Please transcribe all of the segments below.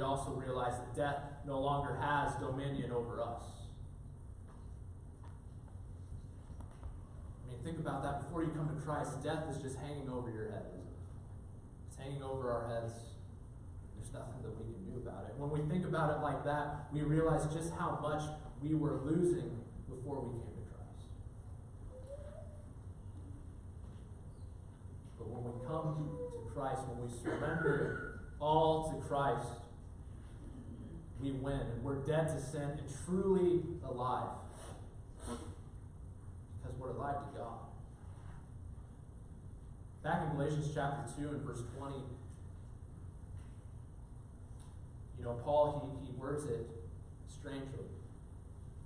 we also realize that death no longer has dominion over us. I mean, think about that. Before you come to Christ, death is just hanging over your head, isn't it? It's hanging over our heads. There's nothing that we can do about it. When we think about it like that, we realize just how much we were losing before we came to Christ. But when we come to Christ, when we surrender all to Christ, we win. And we're dead to sin and truly alive. Because we're alive to God. Back in Galatians chapter 2 and verse 20, Paul, he words it strangely.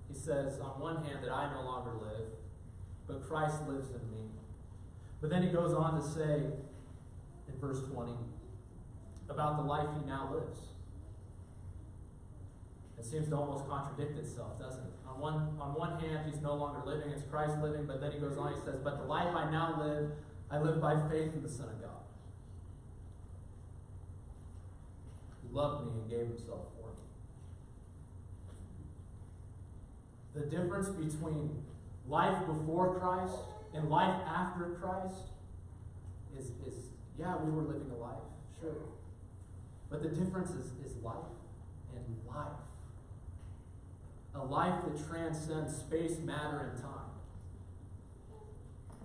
He says, on one hand, that I no longer live, but Christ lives in me. But then he goes on to say, in verse 20, about the life he now lives. It seems to almost contradict itself, doesn't it? On one hand, he's no longer living, it's Christ living, but then he goes on, he says, but the life I now live, I live by faith in the Son of God, who loved me and gave himself for me. The difference between life before Christ and life after Christ is yeah, we were living a life, sure. But the difference is life and life. A life that transcends space, matter, and time.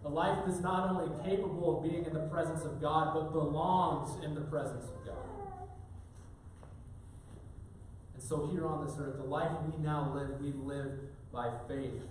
A life that's not only capable of being in the presence of God, but belongs in the presence of God. And so here on this earth, the life we now live, we live by faith